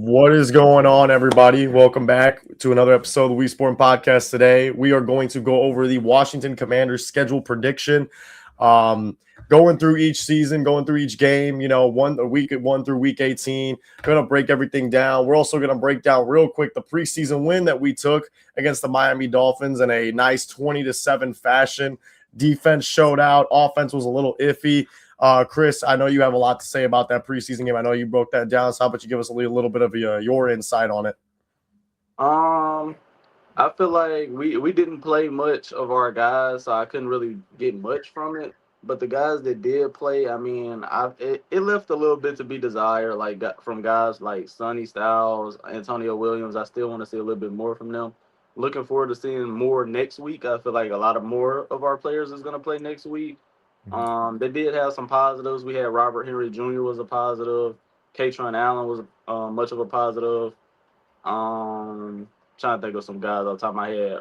What is going on, everybody? Welcome back to another episode of the WeSportin podcast. Today, we are going to go over the Washington Commanders schedule prediction, going through each season, going through each game. Week 1 through week 18. Going to break everything down. We're also going to break down real quick the preseason win that we took against the Miami Dolphins in a nice 20-7 fashion. Defense showed out. Offense was a little iffy. Chris, I know you have a lot to say about that preseason game. I know you broke that down. So how about you give us a little bit of your insight on it? I feel like we didn't play much of our guys, so I couldn't really get much from it. But the guys that did play, I mean, it left a little bit to be desired, like from guys like Sonny Styles, Antonio Williams. I still want to see a little bit more from them. Looking forward to seeing more next week. I feel like a lot of more of our players is going to play next week. They did have some positives. We had Robert Henry Jr. was a positive. Katron Allen was much of a positive. Trying to think of some guys off the top of my head.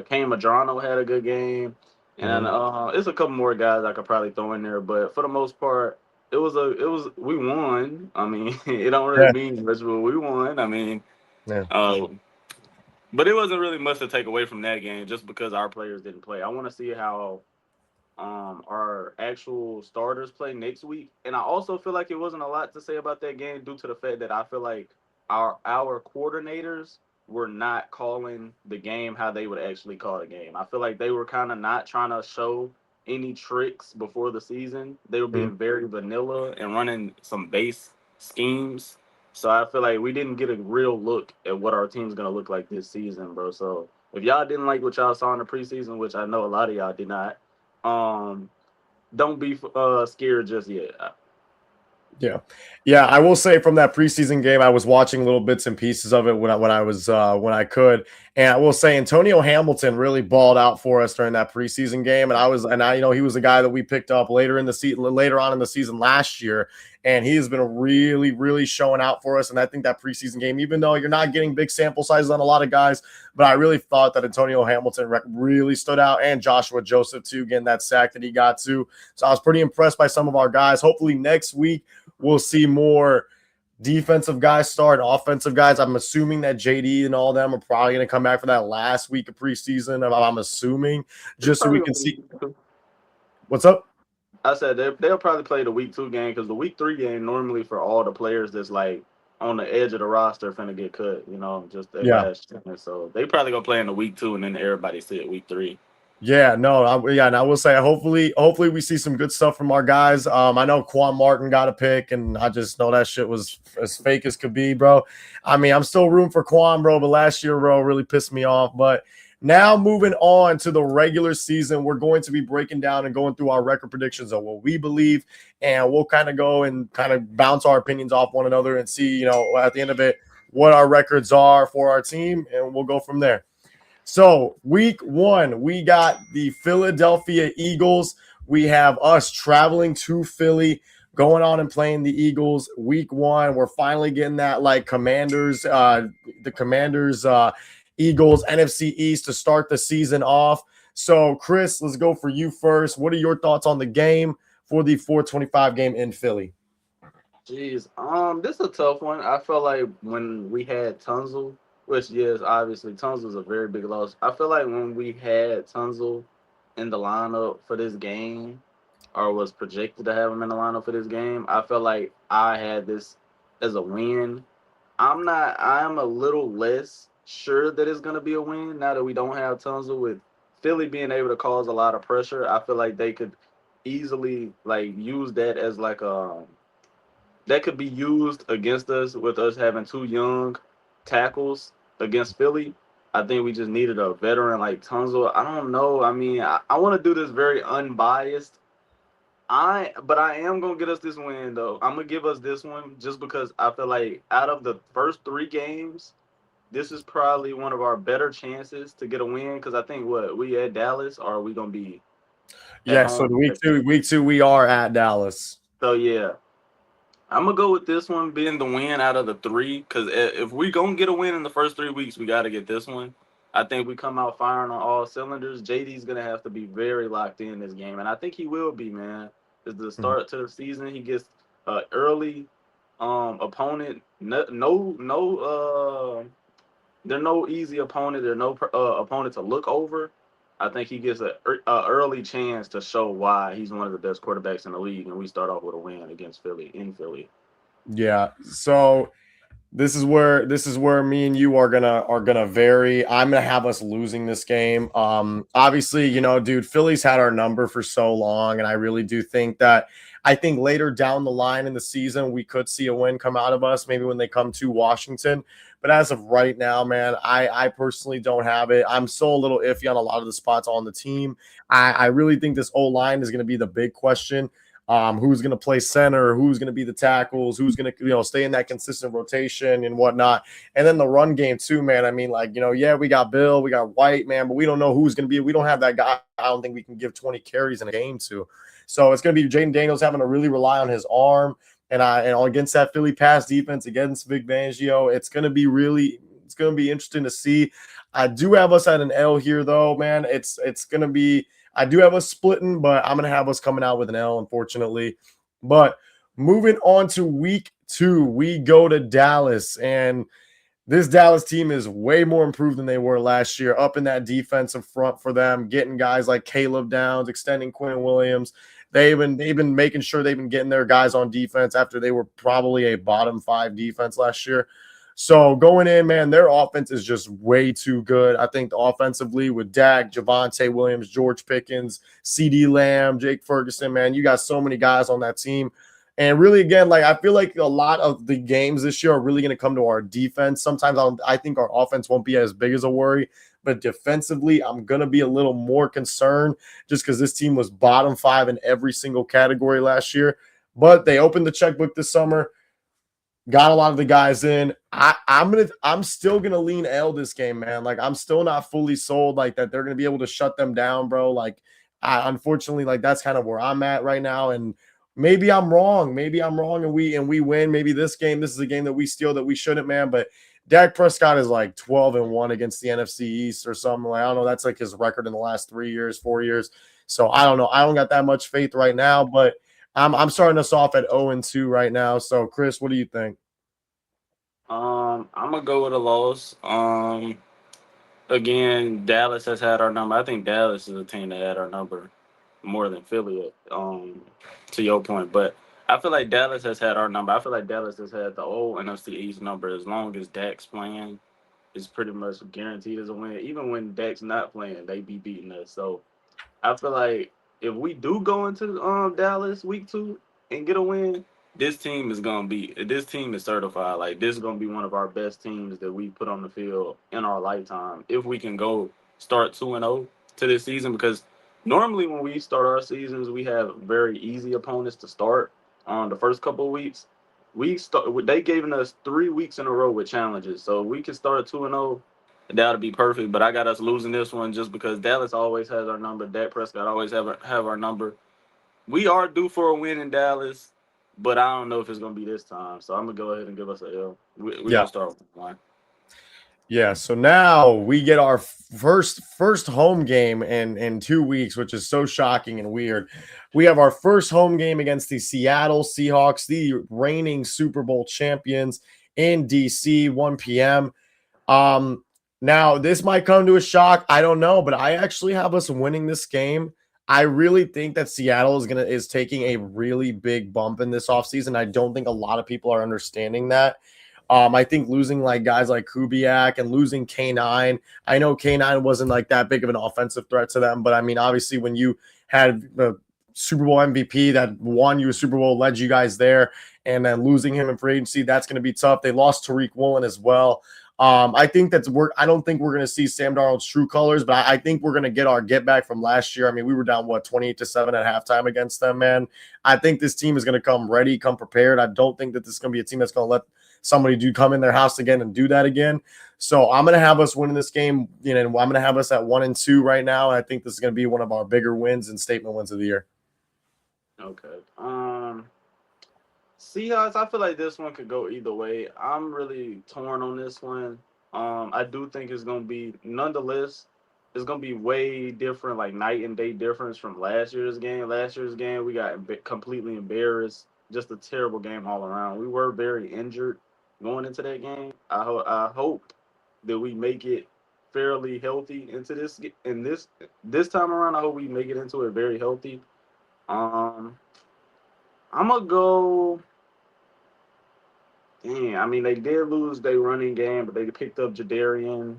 Kane Madrano had a good game, and it's a couple more guys I could probably throw in there. But for the most part, we won. I mean, it don't really mean much, but we won. I mean, Yeah. but it wasn't really much to take away from that game just because our players didn't play. I want to see how our actual starters play next week. And I also feel like it wasn't a lot to say about that game due to the fact that I feel like our coordinators were not calling the game how they would actually call the game. I feel like they were kind of not trying to show any tricks before the season. They were being very vanilla and running some base schemes. So I feel like we didn't get a real look at what our team's gonna look like this season, bro. So if y'all didn't like what y'all saw in the preseason, which I know a lot of y'all did not, um, don't be scared just yet. Yeah. I will say from that preseason game, I was watching little bits and pieces of it when I could, and I will say Antonio Hamilton really balled out for us during that preseason game, he was a guy that we picked up later on in the season last year, and he has been really, really showing out for us. And I think that preseason game, even though you're not getting big sample sizes on a lot of guys, but I really thought that Antonio Hamilton really stood out, and Joshua Joseph too, getting that sack that he got to. So I was pretty impressed by some of our guys. Hopefully next week we'll see more defensive guys start, offensive guys. I'm assuming that JD and all of them are probably going to come back for that last week of preseason. I'm assuming, just so we can see. What's up? I said they'll probably play the week 2 game because the week 3 game normally for all the players that's like on the edge of the roster finna get cut, just their last chance. So they probably gonna play in the week 2 and then everybody see it week 3. Yeah, no, and I will say, hopefully we see some good stuff from our guys. I know Quan Martin got a pick, and I just know that shit was as fake as could be, bro. I mean, I'm still rooting for Quan, bro, but last year, bro, really pissed me off. But now moving on to the regular season, we're going to be breaking down and going through our record predictions of what we believe, and we'll kind of go and kind of bounce our opinions off one another and see, at the end of it, what our records are for our team, and we'll go from there. So week 1, we got the Philadelphia Eagles. We have us traveling to Philly, going on and playing the Eagles. Week 1, we're finally getting that Commanders, Eagles NFC East to start the season off. So Chris, let's go for you first. What are your thoughts on the game for the 425 game in Philly? Jeez, this is a tough one. I felt like when we had Tunzel, which yes, obviously Tunzel's a very big loss. I feel like when we had Tunzel in the lineup for this game, or was projected to have him in the lineup for this game, I felt like I had this as a win. I'm not. I'm a little less sure that it's gonna be a win now that we don't have Tunzel. With Philly being able to cause a lot of pressure, I feel like they could easily use that as that could be used against us with us having 2 young tackles against Philly. I think we just needed a veteran like Tunzel. I don't know. I mean, I want to do this very unbiased. But I am gonna get us this win though. I'm gonna give us this one just because I feel like out of the first 3 games, this is probably one of our better chances to get a win. Because I think we at Dallas, or are we gonna be at Yeah, so home? week two, we are at Dallas. So yeah, I'm gonna go with this one being the win out of the 3. Because if we gonna get a win in the first 3 weeks, we got to get this one. I think we come out firing on all cylinders. JD's gonna have to be very locked in this game, and I think he will be, man. It's the start to the season. He gets early opponent they're no easy opponent. They're no opponent to look over. I think he gets a early chance to show why he's one of the best quarterbacks in the league, and we start off with a win against Philly in Philly. Yeah. So this is where me and you are gonna vary. I'm gonna have us losing this game. Obviously, dude, Philly's had our number for so long, and I really do think that I think later down the line in the season we could see a win come out of us, maybe when they come to Washington. But as of right now, man, I personally don't have it. I'm still a little iffy on a lot of the spots on the team. I really think this O line is going to be the big question. Who's going to play center, who's going to be the tackles, who's going to stay in that consistent rotation and whatnot. And then the run game too, man. I mean, like, yeah, we got Bill, we got White, man, but we don't know who's going to be. We don't have that guy. I don't think we can give 20 carries in a game to. So it's going to be Jaden Daniels having to really rely on his arm. And against that Philly pass defense, against Vic Fangio, it's going to be interesting to see. I do have us at an L here, though, man. It's going to be. I do have us splitting, but I'm going to have us coming out with an L, unfortunately. But moving on to week 2, we go to Dallas. And this Dallas team is way more improved than they were last year, up in that defensive front for them, getting guys like Caleb Downs, extending Quinn Williams. They've been making sure they've been getting their guys on defense after they were probably a bottom 5 defense last year. So going in, man, their offense is just way too good. I think offensively with Dak, Javonte Williams, George Pickens, CD Lamb, Jake Ferguson, man, you got so many guys on that team. And really, again, like I feel like a lot of the games this year are really going to come to our defense. Sometimes I think our offense won't be as big as a worry, but defensively, I'm going to be a little more concerned just because this team was bottom 5 in every single category last year. But they opened the checkbook this summer, got a lot of the guys in. I'm still gonna lean L this game, man. Like I'm still not fully sold like that they're gonna be able to shut them down, bro. Like unfortunately, like that's kind of where I'm at right now. And maybe I'm wrong. Maybe I'm wrong and we win. Maybe this is a game that we steal that we shouldn't, man. But Dak Prescott is like 12-1 against the NFC East or something. Like I don't know. That's like his record in the last 3 years, 4 years. So I don't know. I don't got that much faith right now, but I'm starting us off at 0-2 right now. So Chris, what do you think? I'm gonna go with a loss. Again, Dallas has had our number. I think Dallas is a team that had our number more than Philly. To your point, but I feel like Dallas has had our number. I feel like Dallas has had the old NFC East number as long as Dak's playing. Is pretty much guaranteed as a win. Even when Dak's not playing, they be beating us. So I feel like if we do go into Dallas week 2 and get a win, this team is certified. Like this is gonna be one of our best teams that we put on the field in our lifetime. If we can go start 2-0 to this season, because normally when we start our seasons, we have very easy opponents to start on the first couple of weeks. They gave us 3 weeks in a row with challenges, so we can start 2-0. That'll be perfect. But I got us losing this one just because Dallas always has our number. Dak Prescott always have our number. We are due for a win in Dallas, but I don't know if it's gonna be this time. So I'm gonna go ahead and give us a L. We're Yeah. gonna start with one. Yeah, so now we get our first home game in 2 weeks, which is so shocking and weird. We have our first home game against the Seattle Seahawks, the reigning Super Bowl champions in DC, 1 p.m. Um, Now this might come to a shock. I don't know, but I actually have us winning this game. I really think that Seattle is taking a really big bump in this offseason. I don't think a lot of people are understanding that. I think losing like guys like Kubiak and losing K9. I know K9 wasn't like that big of an offensive threat to them, but I mean, obviously, when you had the Super Bowl MVP that won you a Super Bowl, led you guys there, and then losing him in free agency, that's going to be tough. They lost Tariq Woolen as well. I think I don't think we're going to see Sam Darnold's true colors, but I think we're going to get our get back from last year. I mean, we were down 28-7 at halftime against them, man. I think this team is going to come ready, come prepared. I don't think that this is going to be a team that's going to let somebody do come in their house again and do that again. So I'm going to have us winning this game. I'm going to have us at 1-2 right now. And I think this is going to be one of our bigger wins and statement wins of the year. Okay. Seahawks. I feel like this one could go either way. I'm really torn on this one. I do think it's gonna be nonetheless. It's gonna be way different, like night and day difference from last year's game. Last year's game, we got completely embarrassed. Just a terrible game all around. We were very injured. going into that game. I hope that we make it fairly healthy into this time around. I hope we make it into it very healthy. Um, I'm gonna go. Dang, I mean they did lose their running game, but they picked up Jadarian.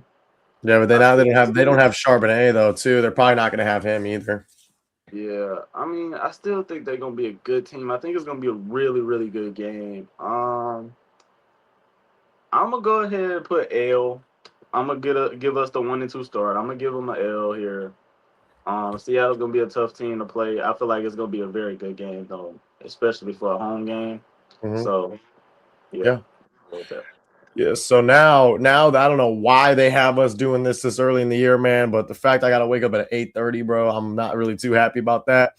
Yeah, but I they don't still, have Charbonnet though too. They're probably not going to have him either. yeah. I mean, I still think they're gonna be a good team. I think it's gonna be a really, really good game. I'm gonna go ahead and put L. I'm gonna give us the 1 and 2 start. I'm gonna give them an L here. Seattle's gonna be a tough team to play. I feel like it's gonna be a very good game though, especially for a home game. Hmm. So yeah, Yeah. go with that. Yeah, so now I don't know why they have us doing this early in the year, man. But the fact I got to wake up at 8:30, bro, I'm not really too happy about that.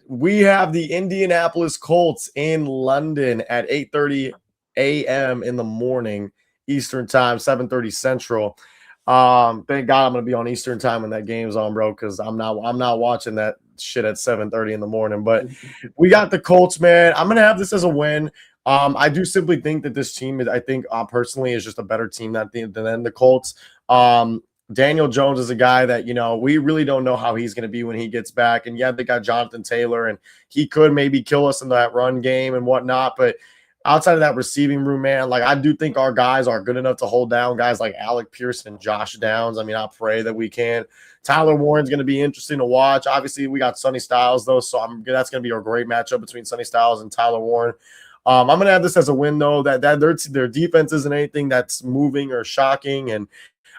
We have the Indianapolis Colts in London at 8:30 a.m. in the morning Eastern time, 7:30 Central. Thank God I'm gonna be on Eastern time when that game's on, bro, because I'm not watching that shit at 7:30 in the morning. But we got the Colts, man. I'm gonna have this as a win. I do simply think that this team is, I think personally, is just a better team than the Colts. Daniel Jones is a guy that, we really don't know how he's going to be when he gets back. And yeah, they got Jonathan Taylor, and he could maybe kill us in that run game and whatnot. But outside of that receiving room, man, like I do think our guys are good enough to hold down guys like Alec Pearson and Josh Downs. I mean, I pray that we can. Tyler Warren's going to be interesting to watch. Obviously, we got Sonny Styles, though, so that's going to be a great matchup between Sonny Styles and Tyler Warren. I'm going to have this as a win, though, that their defense isn't anything that's moving or shocking. And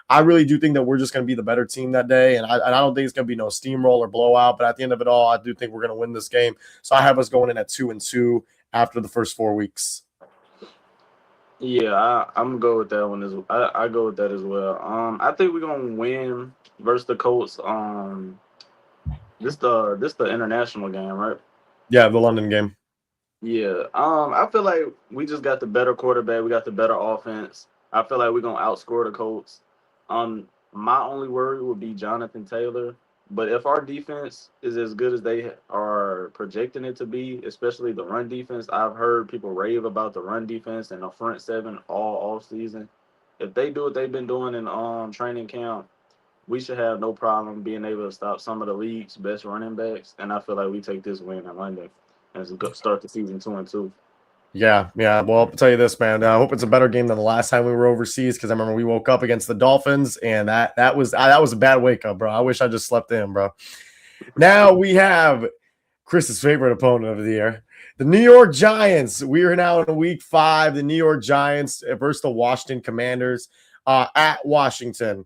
I really do think that we're just going to be the better team that day. And I don't think it's going to be no steamroll or blowout. But at the end of it all, I do think we're going to win this game. So I have us going in at 2-2 after the first 4 weeks. Yeah, I'm gonna go with that one as I go with that as well. I think we're gonna win versus the Colts. This the international game, right? Yeah, the London game. Yeah. I feel like we just got the better quarterback. We got the better offense. I feel like we're gonna outscore the Colts. My only worry would be Jonathan Taylor. But if our defense is as good as they are projecting it to be, especially the run defense, I've heard people rave about the run defense and the front seven all off season. If they do what they've been doing in training camp, we should have no problem being able to stop some of the league's best running backs. And I feel like we take this win in London and start the season 2-2. Yeah, yeah. Well, I'll tell you this, man. I hope it's a better game than the last time we were overseas because I remember we woke up against the Dolphins, and that was a bad wake up, bro. I wish I just slept in, bro. Now we have Chris's favorite opponent of the year, the New York Giants. We are now in week 5. The New York Giants versus the Washington Commanders at Washington.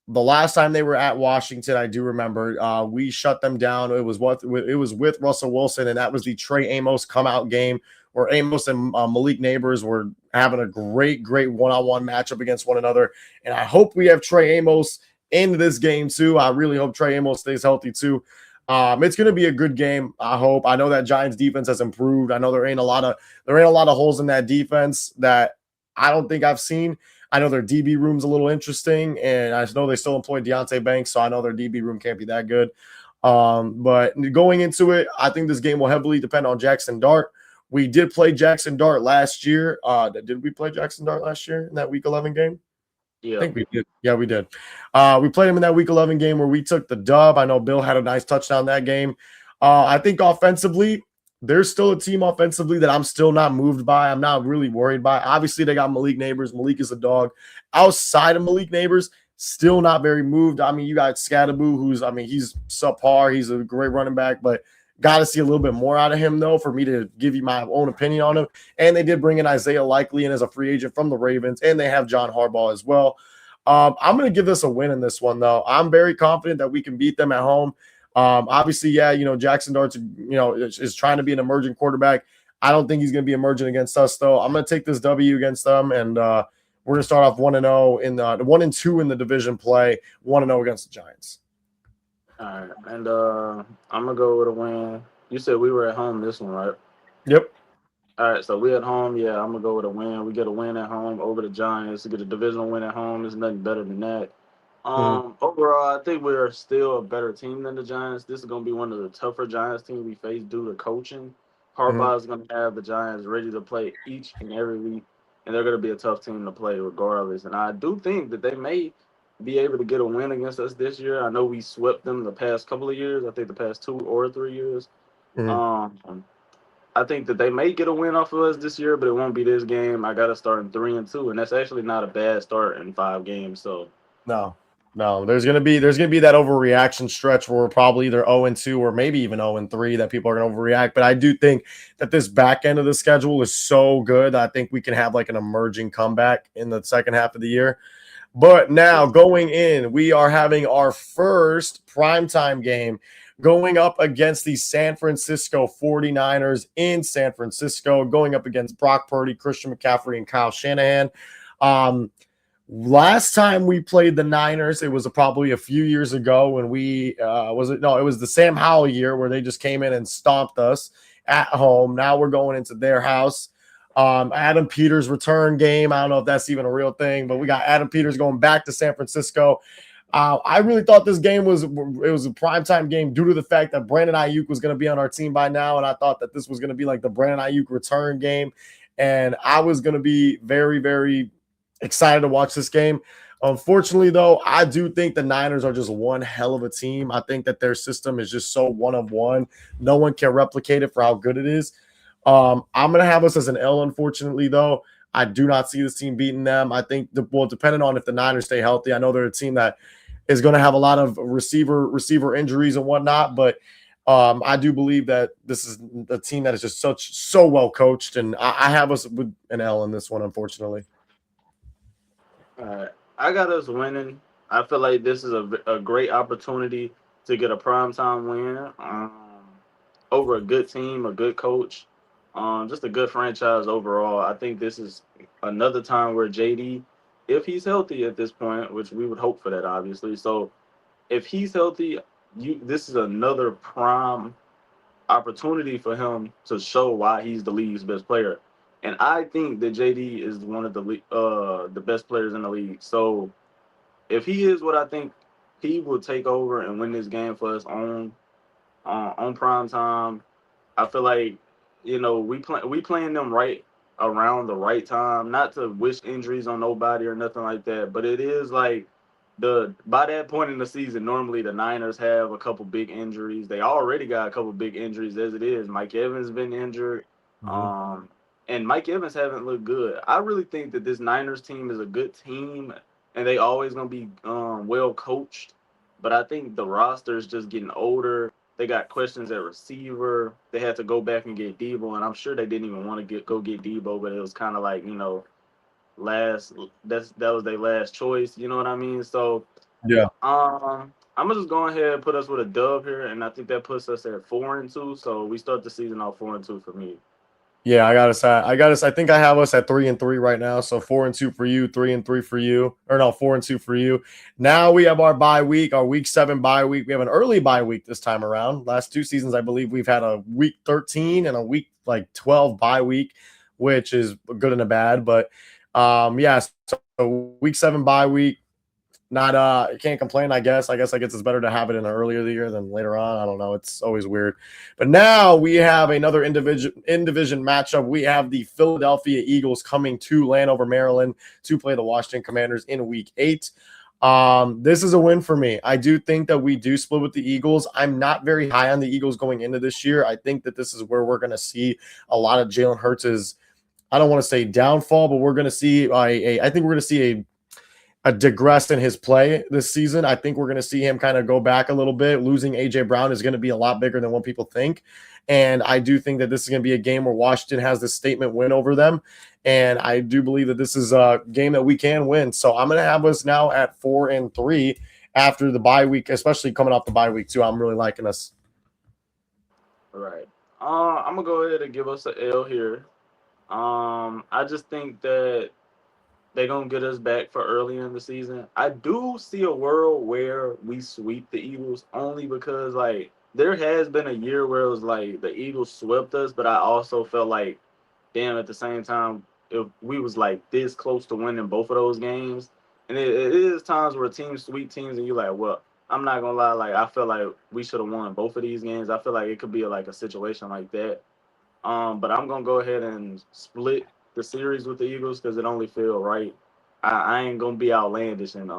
The last time they were at Washington, I do remember we shut them down. It was with Russell Wilson, and that was the Trey Amos come out game where Amos and Malik Neighbors were having a great one-on-one matchup against one another. And I hope we have Trey Amos in this game too. I really hope Trey Amos stays healthy too. It's going to be a good game. I hope. I know that Giants defense has improved. I know there ain't a lot of holes in that defense that I don't think I've seen. I know their DB room's a little interesting, and I know they still employ Deontay Banks, so I know their DB room can't be that good. But going into it, I think this game will heavily depend on Jackson Dart. We did play Jackson Dart last year. Did we play Jackson Dart last year in that Week 11 game? I Yeah. think we did. Yeah, we did. We played him in that Week 11 game where we took the dub. I know Bill had a nice touchdown that game. I think offensively, there's still a team offensively that I'm still not moved by. I'm not really worried by. Obviously, they got Malik Neighbors. Malik is a dog. Outside of Malik Neighbors, still not very moved. I mean, you got Scadaboo, he's subpar. He's a great running back, but got to see a little bit more out of him, though, for me to give you my own opinion on him. And they did bring in Isaiah Likely in as a free agent from the Ravens, and they have John Harbaugh as well. I'm going to give this a win in this one, though. I'm very confident that we can beat them at home. Obviously, yeah, Jackson Dart's, is trying to be an emerging quarterback. I don't think he's going to be emerging against us, though. I'm going to take this W against them, and we're going to start off 1-0 in the 1-2 in the division play, 1-0 against the Giants. All right. And I'm gonna go with a win. You said we were at home this one, right? Yep. All right, so we at home. Yeah, I'm gonna go with a win. We get a win at home over the Giants. To get a divisional win at home, there's nothing better than that. Mm-hmm. Overall, I think we're still a better team than the Giants. This is gonna be one of the tougher Giants teams we face due to coaching. Mhm. Harbaugh is going to have the Giants ready to play each and every week, and they're going to be a tough team to play regardless. And I do think that they may be able to get a win against us this year. I know we swept them the past couple of years. I think the past 2 or 3 years. Mhm. Um, I think that they may get a win off of us this year, but it won't be this game. I got to start in 3-2, and that's actually not a bad start in 5 games. So No, no. There's gonna be that overreaction stretch where we're probably either 0-2 or maybe even 0-3 that people are gonna overreact. But I do think that this back end of the schedule is so good. I think we can have like an emerging comeback in the second half of the year. But now going in, we are having our first primetime game going up against the San Francisco 49ers in San Francisco, going up against Brock Purdy, Christian McCaffrey, and Kyle Shanahan. Um, Last time we played the Niners, it was probably a few years ago when we was it no, it was the Sam Howell year where they just came in and stomped us at home. Now we're going into their house. Adam Peters return game. I don't know if that's even a real thing, but we got Adam Peters going back to San Francisco. I really thought this game was a primetime game due to the fact that Brandon Ayuk was going to be on our team by now, and I thought that this was going to be like the Brandon Ayuk return game, and I was going to be very, very excited to watch this game. Unfortunately, though, I do think the Niners are just one hell of a team. I think that their system is just so one of one. No one can replicate it for how good it is. I'm going to have us as an L, unfortunately, though. I do not see this team beating them. I think, depending on if the Niners stay healthy, I know they're a team that is going to have a lot of receiver injuries and whatnot, but I do believe that this is a team that is just so well coached, and I have us with an L in this one, unfortunately. All right. I got us winning. I feel like this is a great opportunity to get a primetime win over a good team, a good coach, just a good franchise overall. I think this is another time where JD, if he's healthy at this point, which we would hope for that, obviously. So if he's healthy, this is another prime opportunity for him to show why he's the league's best player. And I think that JD is one of the best players in the league. So if he is what I think, he will take over and win this game for us on prime time. I feel like we playing them right around the right time. Not to wish injuries on nobody or nothing like that, but it is like the by that point in the season, normally the Niners have a couple big injuries. They already got a couple big injuries as it is. Mike Evans been injured, Mhm. um, and Mike Evans haven't looked good. I really think that this Niners team is a good team, and they always gonna be well coached. But I think the roster is just getting older. They got questions at receiver. They had to go back and get Debo, and I'm sure they didn't even want to go get Debo, but it was kind of like last that was their last choice. You know what I mean? So Yeah. I'm gonna just go ahead and put us with a dub here, and I think that puts us at 4-2. So we start the season off 4-2 for me. Yeah, I got us at I got us. I think I have us at 3-3 right now. So 4-2 for you, 3-3 for you, or no, 4-2 for you. Now we have our bye week, our week 7 bye week. We have an early bye week this time around. Last 2 seasons, I believe we've had a week 13 and a week like 12 bye week, which is good and a bad. But yeah, so week 7 bye week. Not can't complain, I guess. I guess it's better to have it in the earlier of the year than later on. I don't know. It's always weird. But now we have another in division matchup. We have the Philadelphia Eagles coming to Landover, Maryland to play the Washington Commanders in week 8. This is a win for me. I do think that we do split with the Eagles. I'm not very high on the Eagles going into this year. I think that this is where we're going to see a lot of Jalen Hurts' I don't want to say downfall, but we're going to see I think we're going to see a digress in his play this season. I think we're going to see him kind of go back a little bit. Losing AJ Brown is going to be a lot bigger than what people think. And I do think that this is going to be a game where Washington has this statement win over them. And I do believe that this is a game that we can win. So I'm going to have us now at 4-3 after the bye week, especially coming off the bye week too. I'm really liking us. All right. I'm gonna go ahead and give us an L here. I just think that they're gonna get us back for early in the season. I do see a world where we sweep the Eagles only because like there has been a year where it was like the Eagles swept us, but I also felt like damn at the same time if we was like this close to winning both of those games. And it is times where teams sweep teams and you're like, well, I'm not gonna lie, like I feel like we should have won both of these games. I feel like it could be like a situation like that. But I'm gonna go ahead and split the series with the Eagles because it only feel right. I ain't gonna be outlandish and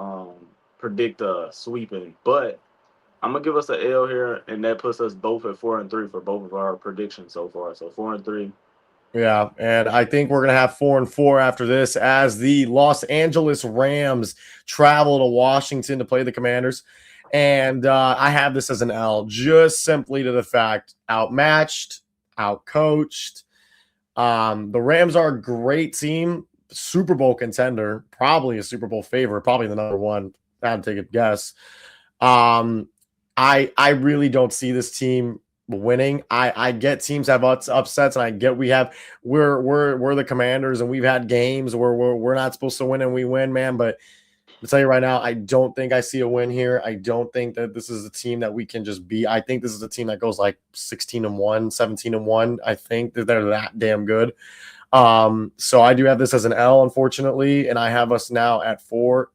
predict a sweeping, but I'm gonna give us an L here, and that puts us both at 4-3 for both of our predictions so far. So 4-3. Yeah, and I think we're gonna have 4-4 after this as the Los Angeles Rams travel to Washington to play the Commanders. And I have this as an L, just simply to the fact outmatched, outcoached. The Rams are a great team, Super Bowl contender, probably a Super Bowl favorite, probably the number one. I had to take a guess. Um, I really don't see this team winning. I get teams have upsets, and I get we're the Commanders, and we've had games where we're not supposed to win and we win, man. But I'll tell you right now, I don't think I see a win here. I don't think that this is a team that we can just beat. I think this is a team that goes like 16-1, 17-1. I think that they're that damn good. So I do have this as an L, unfortunately, and I have us now at 4-4.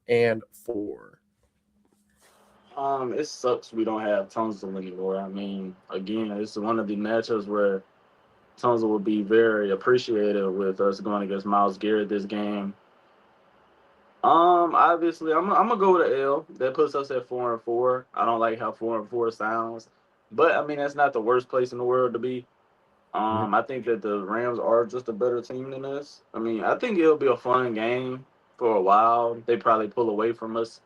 It sucks we don't have Tunsil anymore. I mean, again, it's one of the matchups where Tunsil will be very appreciative with us going against Miles Garrett this game. Obviously, I'm gonna go with an L. That puts us at 4-4. I don't like how 4-4 sounds, but I mean that's not the worst place in the world to be. Mhm. I think that the Rams are just a better team than us. I mean, I think it'll be a fun game for a while. They probably pull away from us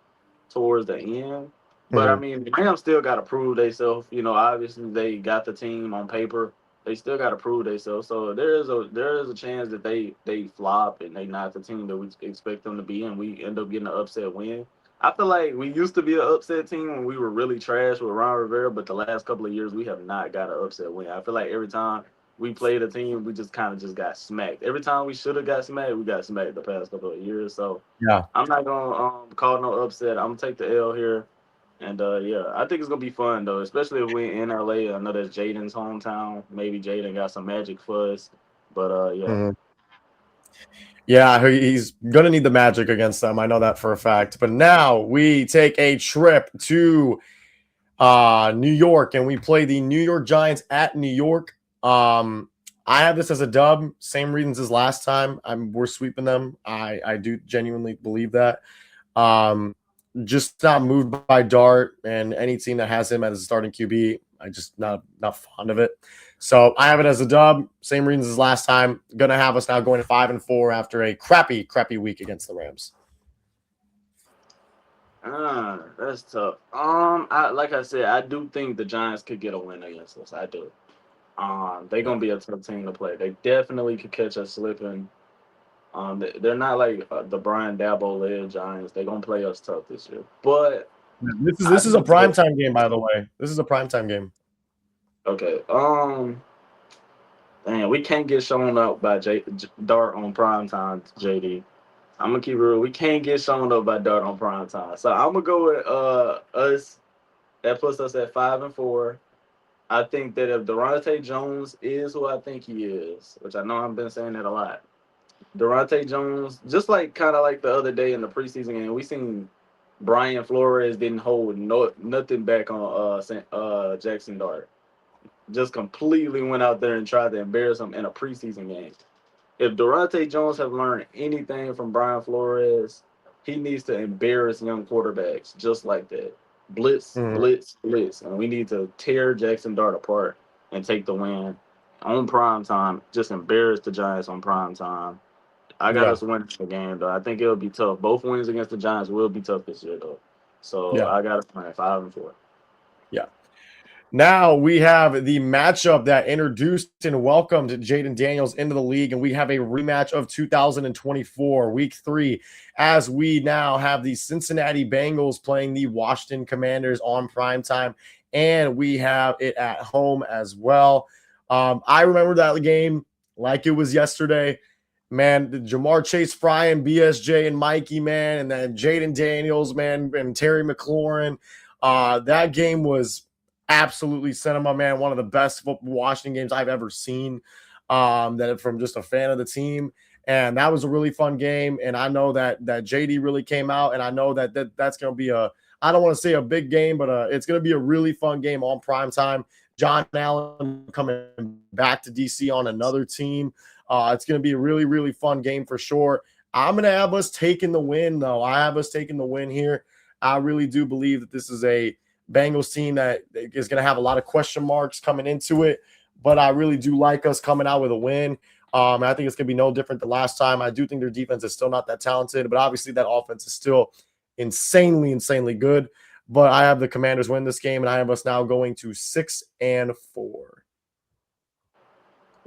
towards the end. But I Mhm. mean, the Rams still got to prove themselves. You know, obviously they got the team on paper. They still got to prove themselves. So there is a chance that they flop and they not the team that we expect them to be, and we end up getting an upset win. I feel like we used to be an upset team when we were really trash with Ron Rivera, but the last couple of years we have not got an upset win. I feel like every time we played a team, we just kind of just got smacked. Every time we should have got smacked, we got smacked the past couple of years. So Yeah. I'm not gonna call no upset. I'm gonna take the L here, and yeah, I think it's gonna be fun though, especially if we in LA. I know that's Jaden's hometown. Maybe Jaden got some magic for us, but yeah. Mhm. Yeah, he's going to need the magic against them. I know that for a fact. But now we take a trip to New York, and we play the New York Giants at New York. I have this as a dub, same reasons as last time. We're sweeping them. I do genuinely believe that. Um, just not moved by Dart and any team that has him as a starting QB. I just not fond of it. So I have it as a dub. Same reasons as last time. Gonna have us now going 5-4 after a crappy week against the Rams. That's tough. I like I said, I do think the Giants could get a win against us. I do. They're Yeah. gonna be a tough team to play. They definitely could catch us slipping. They're not like the Brian Dabo led Giants. They're gonna play us tough this year. But This is I this is a do feel primetime game, by the way. This is a primetime game. okay. Dang, we can't get shown up by Dart on prime time, JD. I'm gonna keep it real. We can't get shown up by Dart on prime time. So I'm gonna go with us. That puts us at 5-4. I think that if Durante Jones is who I think he is, which I know I've been saying that a lot, Durante Jones, just like kind of like the other day in the preseason game, we seen Brian Flores didn't hold nothing back on Jackson Dart. Just completely went out there and tried to embarrass him in a preseason game. If Durante Jones have learned anything from Brian Flores, he needs to embarrass young quarterbacks just like that. Blitz, Mhm. blitz, blitz. And we need to tear Jackson Dart apart and take the win on prime time. Just embarrass the Giants on prime time. I got Yeah. us winning the game though. I think it'll be tough. Both wins against the Giants will be tough this year though. So Yeah. I got us playing 5-4. Yeah. Now we have the matchup that introduced and welcomed Jaden Daniels into the league, and we have a rematch of 2024, week 3, as we now have the Cincinnati Bengals playing the Washington Commanders on primetime, and we have it at home as well. I remember that game like it was yesterday. Man, Jamar Chase Fry and BSJ and Mikey, man, and then Jaden Daniels, man, and Terry McLaurin. That game was absolutely cinema, man. One of the best Washington games I've ever seen. That from just a fan of the team, and that was a really fun game. And I know that JD really came out, and I know that's going to be a I don't want to say a big game, but it's going to be a really fun game on prime time. John Allen coming back to DC on another team. It's going to be a really, really fun game for sure. I'm going to have us taking the win, though. I have us taking the win here. I really do believe that this is a Bengals team that is going to have a lot of question marks coming into it, but I really do like us coming out with a win. I think it's going to be no different than last time. I do think their defense is still not that talented, but obviously that offense is still insanely, insanely good. But I have the Commanders win this game, and I have us now going to 6-4.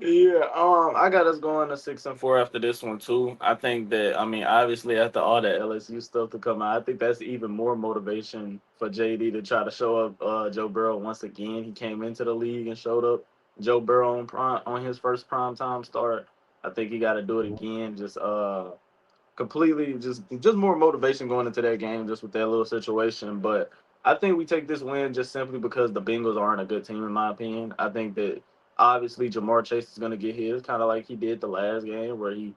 Yeah, I got us going to 6-4 after this one too. I think that, I mean, obviously after all that LSU stuff to come out, I think that's even more motivation for JD to try to show up Joe Burrow once again. He came into the league and showed up Joe Burrow on his first prime time start. I think he got to do it again. Just completely just more motivation going into that game just with that little situation. But I think we take this win just simply because the Bengals aren't a good team in my opinion. I think that obviously Jamar Chase is going to get his kind of like he did the last game where he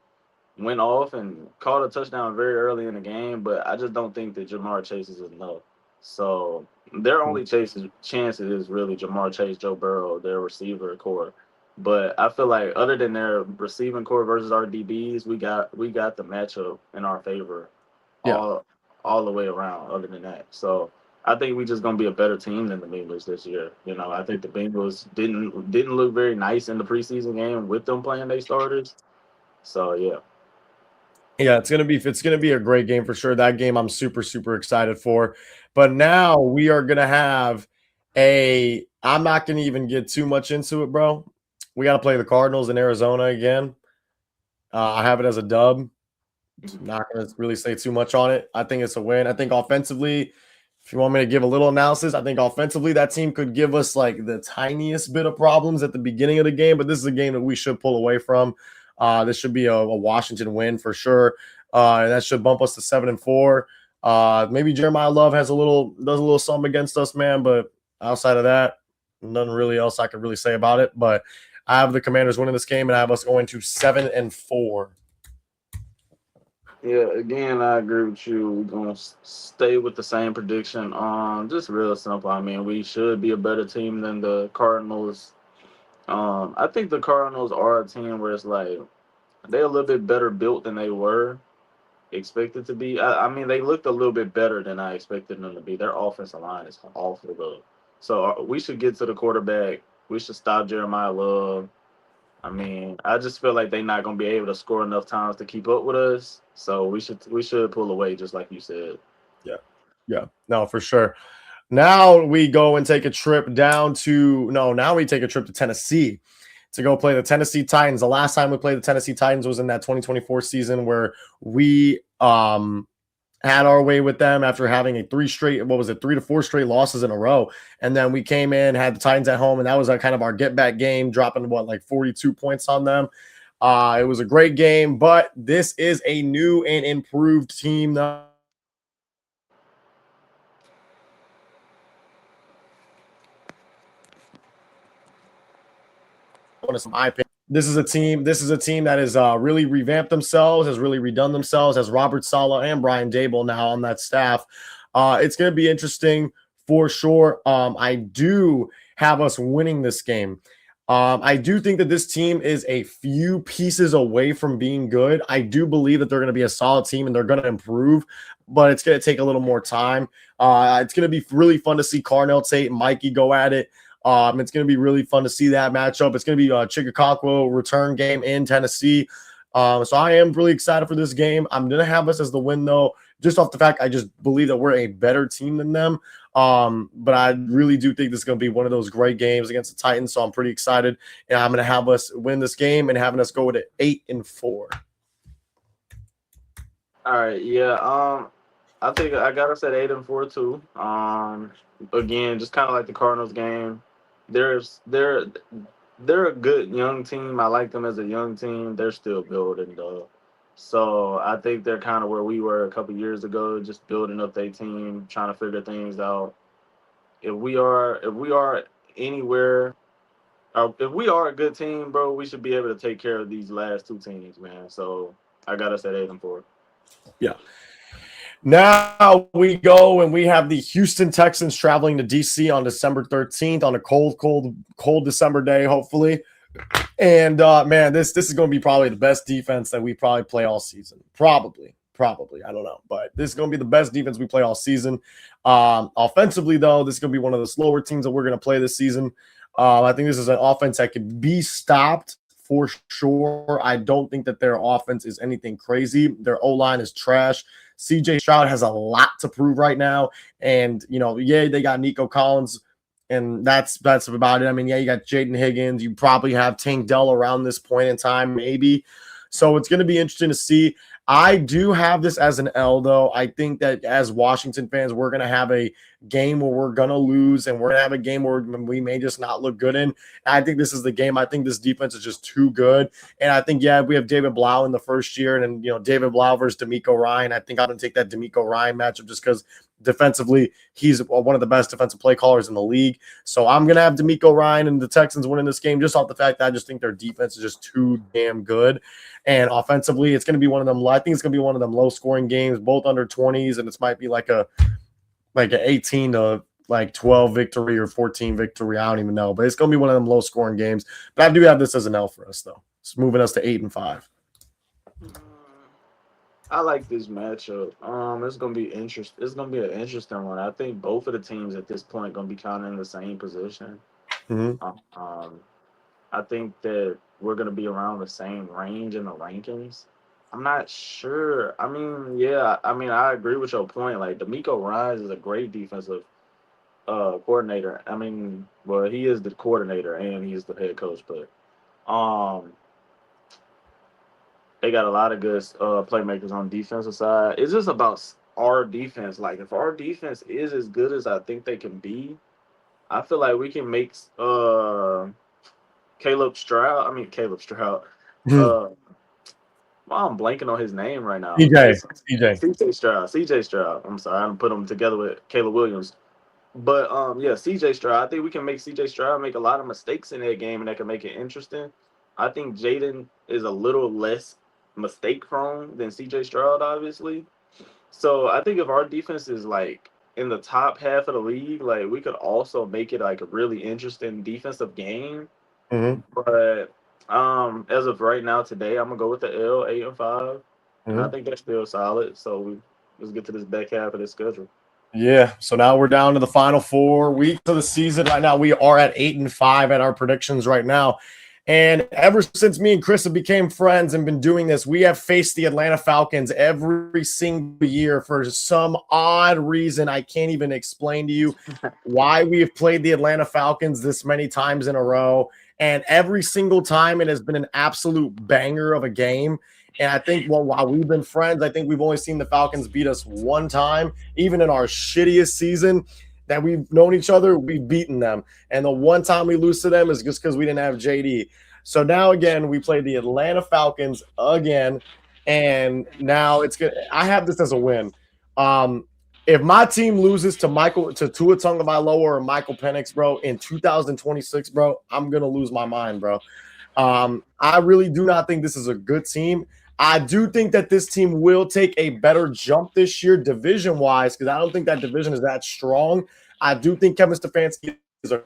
went off and caught a touchdown very early in the game, but I just don't think that Jamar Chase is enough. So their only chances is really Jamar Chase, Joe Burrow, their receiver core. But I feel like other than their receiving core versus our DBs, we got the matchup in our favor Yeah. all all the way around. Other than that, so I think we just gonna be a better team than the Bengals this year. You know, I think the Bengals didn't look very nice in the preseason game with them playing their starters. So yeah. Yeah, it's gonna be a great game for sure. That game I'm super, super excited for. But now we are gonna have a I'm not gonna even get too much into it, bro. We gotta play the Cardinals in Arizona again. I have it as a dub. Not going to really say too much on it. I think it's a win. I think offensively, if you want me to give a little analysis, I think offensively that team could give us like the tiniest bit of problems at the beginning of the game, but this is a game that we should pull away from. This should be a Washington win for sure. And that should bump us to 7-4. Maybe Jeremiah Love does a little something against us, man. But outside of that, nothing really else I could really say about it. But I have the Commanders winning this game, and I have us going to 7-4. Yeah, again, I agree with you. We're gonna stay with the same prediction. Just real simple. I mean, we should be a better team than the Cardinals. I think the Cardinals are a team where it's like they're a little bit better built than they were expected to be. I mean, they looked a little bit better than I expected them to be. Their offensive line is awful though. So we should get to the quarterback. We should stop Jeremiah Love. I mean, I just feel like they're not gonna be able to score enough times to keep up with us. So we should pull away, just like you said. Yeah. Yeah. No, for sure. Now we go and take a trip down to no, now we take a trip to Tennessee to go play the Tennessee Titans. The last time we played the Tennessee Titans was in that 2024 season where we had our way with them after having a 3 to 4 straight losses in a row. And then we came in, had the Titans at home, and that was kind of our get back game, dropping like 42 points on them. It was a great game, but this is a new and improved team now. My opinion. This is a team. This is a team that has really revamped themselves, has really redone themselves, has Robert Saleh and Brian Dable now on that staff. It's going to be interesting for sure. I do have us winning this game. I do think that this team is a few pieces away from being good. I do believe that they're going to be a solid team and they're going to improve, but it's going to take a little more time. It's going to be really fun to see Carnell Tate and Mikey go at it. It's going to be really fun to see that matchup. It's going to be a Chicago return game in Tennessee. So I am really excited for this game. I'm going to have us as the win, though, just off the fact I just believe that we're a better team than them. But I really do think this is going to be one of those great games against the Titans. So I'm pretty excited. And I'm going to have us win this game and having us go to 8-4. All right, yeah. I think I got us at 8-4 too. Again, just kind of like the Cardinals game. There's they're a good young team. I like them as a young team. They're still building though. So I think they're kind of where we were a couple years ago, just building up their team, trying to figure things out. If we are anywhere, or if we are a good team, bro, we should be able to take care of these last two teams, man. So I got us at 8-4. Yeah. Now we go and we have the Houston Texans traveling to DC on December 13th on a cold December day, hopefully. And man, this is going to be probably the best defense that we probably play all season. Probably. I don't know, but this is going to be the best defense we play all season. Offensively, though, this is going to be one of the slower teams that we're going to play this season. I think this is an offense that can be stopped for sure. I don't think that their offense is anything crazy. Their O-line is trash. CJ Stroud has a lot to prove right now. And, yeah, they got Nico Collins, and that's about it. I mean, yeah, you got Jaden Higgins. You probably have Tank Dell around this point in time, maybe. So it's going to be interesting to see. I do have this as an L, though. I think that as Washington fans, we're going to have a game where we're going to lose, and we're going to have a game where we may just not look good in. And I think this is the game. I think this defense is just too good. And I think, yeah, we have David Blau in the first year, and then, David Blau versus D'Amico Ryan. I think I'm going to take that D'Amico Ryan matchup just because defensively, he's one of the best defensive play callers in the league. So I'm going to have D'Amico Ryan and the Texans winning this game just off the fact that I just think their defense is just too damn good. And offensively, it's going to be one of them. I think it's going to be one of them low-scoring games, both under 20s, and this might be like an 18 to 12 victory or 14 victory. I don't even know, but it's going to be one of them low-scoring games. But I do have this as an L for us, though. It's moving us to 8-5. I like this matchup. It's gonna be interest. It's gonna be an interesting one. I think both of the teams at this point gonna be kind of in the same position. Mm-hmm. Um, I think that we're gonna be around the same range in the rankings. I'm not sure. I mean, yeah. I mean, I agree with your point. Like, D'Amico Ryan is a great defensive coordinator. I mean, well, he is the coordinator and he's the head coach, but um, they got a lot of good playmakers on the defensive side. It's just about our defense. Like, if our defense is as good as I think they can be, I feel like we can make Caleb Stroud. I mean, Caleb Stroud. Uh, well, I'm blanking on his name right now. CJ. It's CJ Stroud. CJ Stroud. I'm sorry, I don't put him together with Caleb Williams. But yeah, CJ Stroud. I think we can make CJ Stroud make a lot of mistakes in that game, and that can make it interesting. I think Jaden is a little less mistake prone than CJ Stroud, obviously. So I think if our defense is like in the top half of the league, like, we could also make it like a really interesting defensive game. Mm-hmm. But as of right now, today, I'm gonna go with the L 8-5, and I Mm-hmm. think that's still solid. So let's get to this back half of the schedule. Yeah. So now we're down to the final 4 weeks of the season. Right now, we are at 8-5 at our predictions right now. And ever since me and Chris have became friends and been doing this, we have faced the Atlanta Falcons every single year for some odd reason. I can't even explain to you why we have played the Atlanta Falcons this many times in a row. And every single time it has been an absolute banger of a game. And I think, well, while we've been friends, I think we've only seen the Falcons beat us one time, even in our shittiest season that we've known each other, we've beaten them. And the one time we lose to them is just because we didn't have JD. So now again, we play the Atlanta Falcons again, and now it's good. I have this as a win. If my team loses to Tua Tagovailoa or Michael Penix, bro, in 2026, bro, I'm gonna lose my mind, bro. I really do not think this is a good team. I do think that this team will take a better jump this year, division wise, because I don't think that division is that strong. I do think Kevin Stefanski is a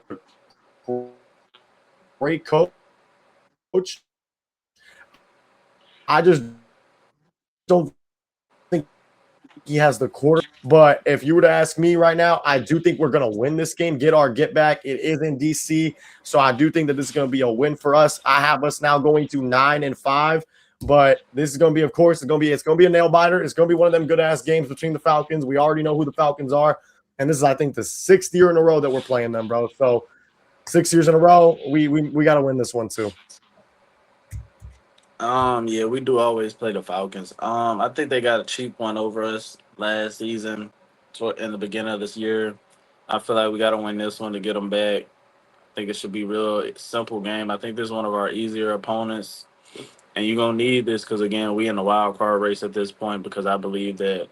great coach. I just don't think he has the quarter. But if you were to ask me right now, I do think we're going to win this game, get back. It is in DC. So I do think that this is going to be a win for us. I have us now going to 9-5. But this is going to be, of course, it's going to be a nail biter. It's going to be one of them good ass games between the Falcons. We already know who the Falcons are, and this is, I think, the 6th year in a row that we're playing them, bro. So 6 years in a row, we got to win this one too. Yeah, we do always play the Falcons. I think they got a cheap one over us last season, in the beginning of this year. I feel like we got to win this one to get them back. I think it should be real simple game. I think this is one of our easier opponents, and you're gonna need this because, again, we in the wild card race at this point. Because I believe that.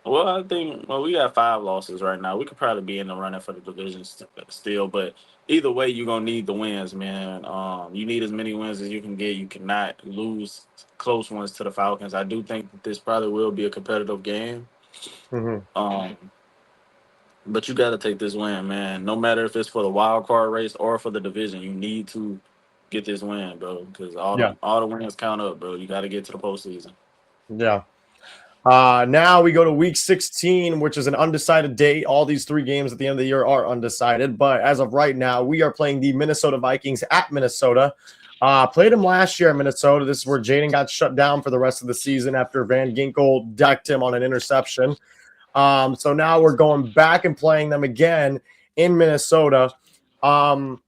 Well, I think, we got 5 losses right now. We could probably be in the running for the division still, but either way, you're gonna need the wins, man. You need as many wins as you can get. You cannot lose close ones to the Falcons. I do think that this probably will be a competitive game. Hmm. Um, but you got to take this win, man. No matter if it's for the wild card race or for the division, you need to get this win, bro. Because Yeah, all the wins count up, bro. You got to get to the postseason. yeah. Now we go to week 16, which is an undecided date. All these three games at the end of the year are undecided. But as of right now, we are playing the Minnesota Vikings at Minnesota. Played them last year in Minnesota. This is where Jaden got shut down for the rest of the season after Van Ginkel decked him on an interception. So now we're going back and playing them again in Minnesota. Um,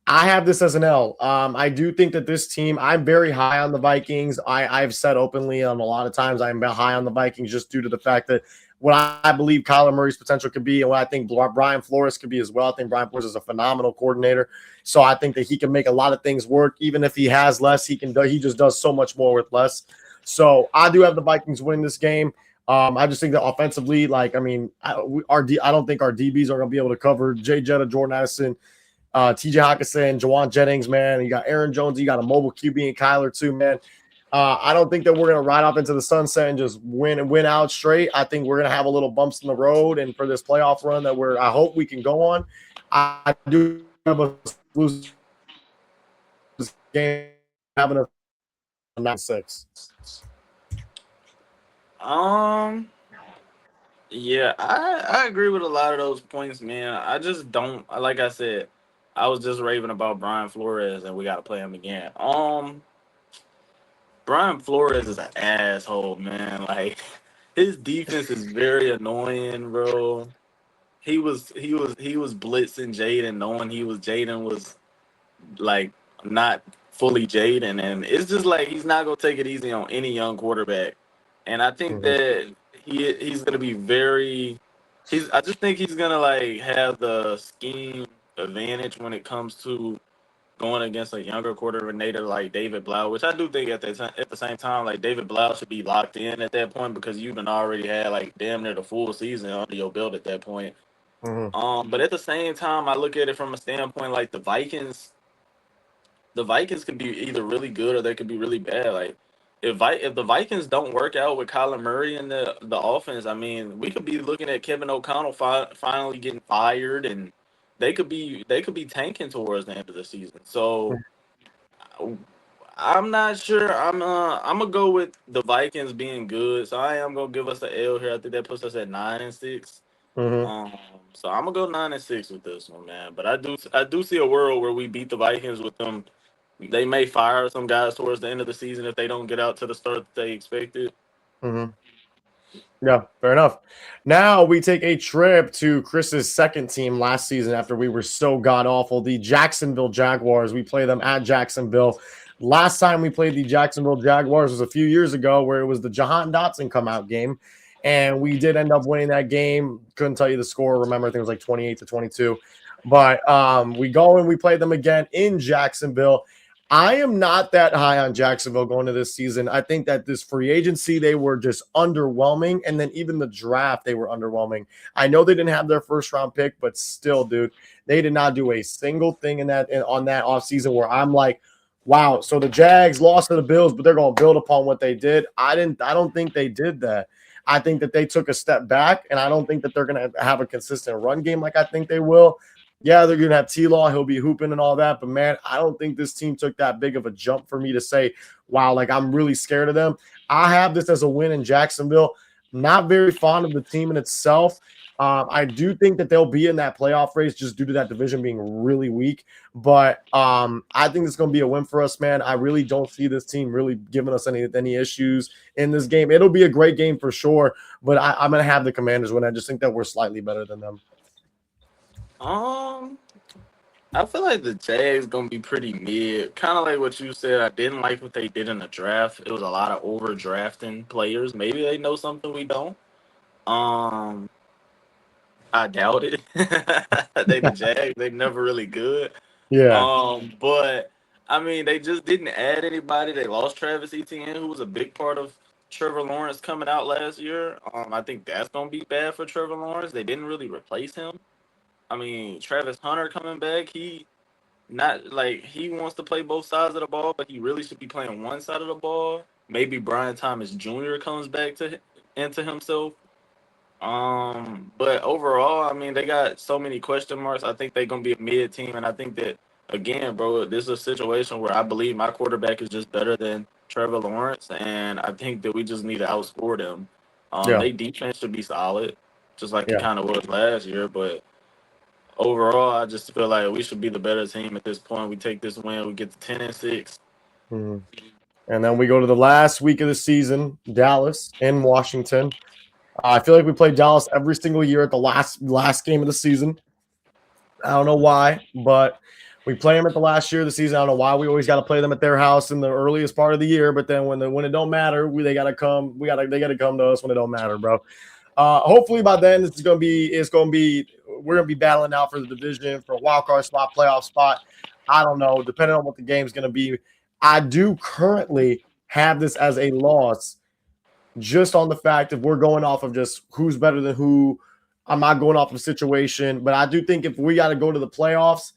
I have this as an L. I do think that this team, I'm very high on the Vikings. I've said openly on a lot of times I'm high on the Vikings just due to the fact that what I believe Kyler Murray's potential could be and what I think Brian Flores could be as well. I think Brian Flores is a phenomenal coordinator. So I think that he can make a lot of things work. Even if he has less, he just does so much more with less. So I do have the Vikings winning this game. I just think that offensively, like, I mean, I don't think our DBs are going to be able to cover Jay Jetta, Jordan Addison, TJ Hawkinson, Jawan Jennings, man. You got Aaron Jones. You got a mobile QB and Kyler too, man. I don't think that we're going to ride off into the sunset and just win out straight. I think we're going to have a little bumps in the road, and for this playoff run that I hope we can go on. I do have a lose this game having a 9-6. Um, yeah, I agree with a lot of those points, man. I just don't like I said. I was just raving about Brian Flores, and we got to play him again. Brian Flores is an asshole, man. Like his defense is very annoying, bro. He was blitzing Jaden, knowing he was Jaden was like not fully Jaden, and it's just like he's not gonna take it easy on any young quarterback. And I think Mm-hmm. that he's gonna be very. I just think he's gonna like have the scheme advantage when it comes to going against a younger coordinator like David Blau, which I do think at the same time, like David Blau should be locked in at that point because you've been already had like damn near the full season under your belt at that point. Mm-hmm. But at the same time, I look at it from a standpoint like the Vikings could be either really good or they could be really bad. Like if the Vikings don't work out with Kyler Murray in the offense, I mean, we could be looking at Kevin O'Connell finally getting fired, and they could be tanking towards the end of the season. So I'm not sure. I'm gonna go with the Vikings being good. So I am gonna give us the L here. I think that puts us at 9-6. Mm-hmm. Um, so I'm gonna go 9-6 with this one, man. But I do see a world where we beat the Vikings with them. They may fire some guys towards the end of the season if they don't get out to the start that they expected. Mm-hmm. Yeah, fair enough. Now we take a trip to Chris's second team last season after we were so god awful, the Jacksonville Jaguars. We play them at Jacksonville. Last time we played the Jacksonville Jaguars was a few years ago, where it was the Jahan Dotson come out game. And we did end up winning that game. Couldn't tell you the score. Remember, I think it was like 28-22. But we go and we play them again in Jacksonville. I am not that high on Jacksonville going to this season. I think that this free agency, they were just underwhelming. And then even the draft, they were underwhelming. I know they didn't have their first round pick, but still, dude, they did not do a single thing on that offseason where I'm like, wow, so the Jags lost to the Bills, but they're going to build upon what they did. I don't think they did that. I think that they took a step back, and I don't think that they're going to have a consistent run game like I think they will. Yeah, they're going to have T-Law. He'll be hooping and all that. But, man, I don't think this team took that big of a jump for me to say, wow, like I'm really scared of them. I have this as a win in Jacksonville. Not very fond of the team in itself. I do think that they'll be in that playoff race just due to that division being really weak. But I think it's going to be a win for us, man. I really don't see this team really giving us any issues in this game. It'll be a great game for sure. But I'm going to have the Commanders win. I just think that we're slightly better than them. Um, I feel like the Jags gonna be pretty mid. Kind of like what you said. I didn't like what they did in the draft. It was a lot of overdrafting players. Maybe they know something we don't. Um, I doubt it. They the Jags. They never really good. Yeah. But I mean, they just didn't add anybody. They lost Travis Etienne, who was a big part of Trevor Lawrence coming out last year. I think that's gonna be bad for Trevor Lawrence. They didn't really replace him. I mean, Travis Hunter coming back, he not like he wants to play both sides of the ball, but he really should be playing one side of the ball. Maybe Brian Thomas Jr. comes back into himself. But overall, I mean, they got so many question marks. I think they're gonna be a mid team, and I think that again, bro, this is a situation where I believe my quarterback is just better than Trevor Lawrence, and I think that we just need to outscore them. Yeah, They defense should be solid, just like it yeah. kind of was last year. But overall, I just feel like we should be the better team at this point. We take this win, we get to 10-6. Mhm. And then we go to the last week of the season, Dallas in Washington. I feel like we play Dallas every single year at the last game of the season. I don't know why, but we play them at the last year of the season. I don't know why we always got to play them at their house in the earliest part of the year, but then when it don't matter, they got to come. They got to come to us when it don't matter, bro. Hopefully by then we're gonna be battling out for the division for a wild card spot, playoff spot. I don't know, depending on what the game's gonna be. I do currently have this as a loss, just on the fact if we're going off of just who's better than who. I'm not going off of situation, but I do think if we got to go to the playoffs,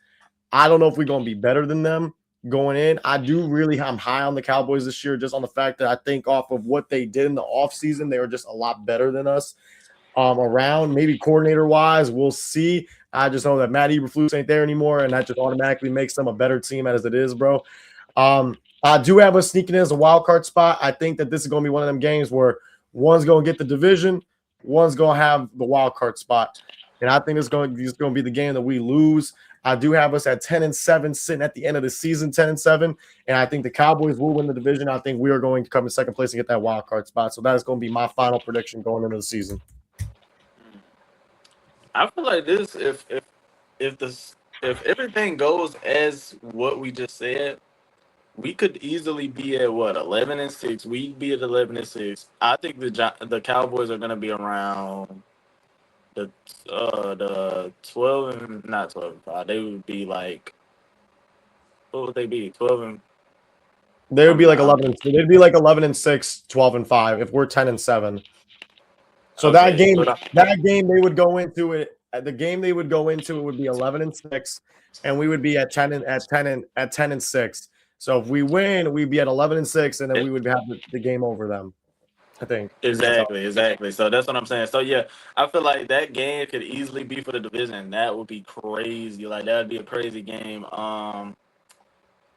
I don't know if we're going to be better than them going in. I'm high on the Cowboys this year just on the fact that I think off of what they did in the offseason, they were just a lot better than us around. Maybe coordinator wise, we'll see. I just know that Matt Eberflus ain't there anymore, and that just automatically makes them a better team as it is, bro. I do have us sneaking in as a wild card spot. I think that this is going to be one of them games where one's going to get the division, one's going to have the wild card spot, and I think it's going to be the game that we lose. I do have us at 10-7, sitting at the end of the season 10-7, and I think the Cowboys will win the division. I think we are going to come in second place and get that wild card spot. So that is going to be my final prediction going into the season. I feel like this if this if everything goes as what we just said, we could easily be at what 11-6. We'd be at 11-6. I think the Cowboys are gonna be around the the 12 and not 12-5. They would be like what would they be 12 and They would be like I'm 11 and they'd be like 11-6, 12-5 if we're 10-7. So okay, but that game they would go into it. The game they would go into it would be 11-6, and we would be at 10-6. So if we win, we'd be at 11-6, and then we would have the game over them. I think that's how. exactly. So that's what I'm saying. So yeah, I feel like that game could easily be for the division. That would be crazy. Like that would be a crazy game.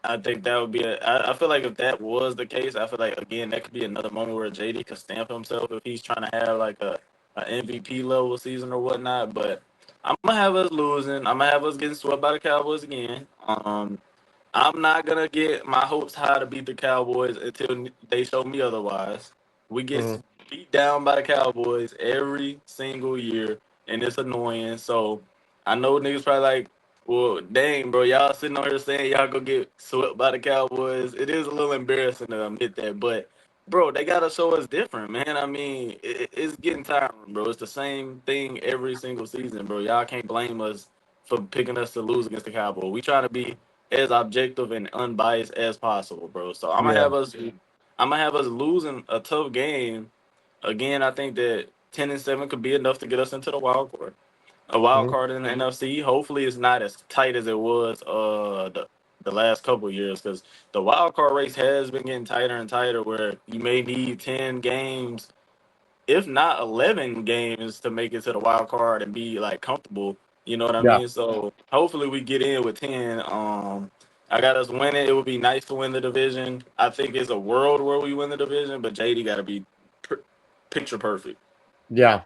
I think that would be I feel like if that was the case, I feel like again that could be another moment where JD could stamp himself if he's trying to have like a MVP level season or whatnot. But I'm gonna have us losing. I'm gonna have us getting swept by the Cowboys again. I'm not gonna get my hopes high to beat the Cowboys until they show me otherwise. We get Mhm. beat down by the Cowboys every single year, and it's annoying. So I know niggas probably like, well, dang, bro, y'all sitting on here saying y'all gonna get swept by the Cowboys. It is a little embarrassing to admit that, but bro, they gotta show us different, man. I mean, it's getting tiring, bro. It's the same thing every single season, bro. Y'all can't blame us for picking us to lose against the Cowboys. We try to be as objective and unbiased as possible, bro. So Yeah. I'm gonna have us losing a tough game. Again, I think that 10-7 could be enough to get us into the wild card. A wild Mhm. card in the NFC. Hopefully, it's not as tight as it was the last couple of years because the wild card race has been getting tighter and tighter. Where you may need 10 games, if not 11 games, to make it to the wild card and be like comfortable. You know what I Yeah. mean? So hopefully, we get in with 10. I got us winning. It would be nice to win the division. I think it's a world where we win the division, but JD got to be picture perfect. Yeah.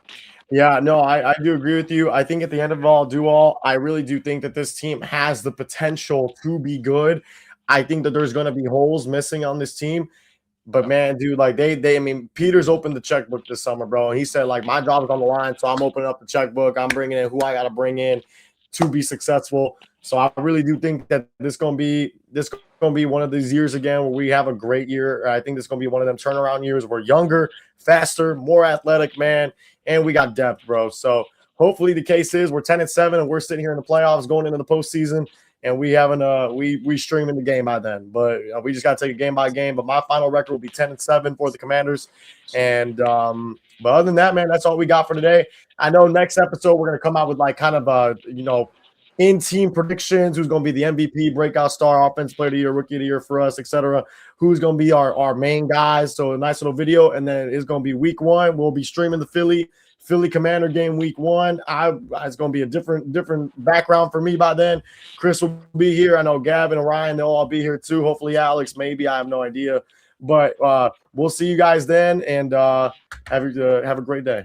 Yeah, no, I do agree with you. I think at the end of all, do all, I really do think that this team has the potential to be good. I think that there's going to be holes missing on this team. But man, dude, like I mean, Peter's opened the checkbook this summer, bro. And he said, like, my job is on the line, so I'm opening up the checkbook. I'm bringing in who I got to bring in to be successful. So I really do think that this gonna be one of these years again where we have a great year. I think this is gonna be one of them turnaround years. We're younger, faster, more athletic, man, and we got depth, bro. So hopefully the case is we're 10-7 and we're sitting here in the playoffs going into the postseason and we haven't we streaming the game by then. But we just got to take it game by game. But my final record will be 10-7 for the Commanders. And but other than that, man, that's all we got for today. I know next episode we're gonna come out with like kind of in team predictions, who's going to be the MVP, breakout star, offense player of the year, rookie of the year for us, etc. Who's going to be our main guys. So a nice little video, and then it's going to be week 1. We'll be streaming the Philly Commander game week 1. It's going to be a different background for me by then. Chris will be here. I know Gavin and Ryan, they'll all be here too. Hopefully Alex, maybe. I have no idea. But we'll see you guys then, and have a great day.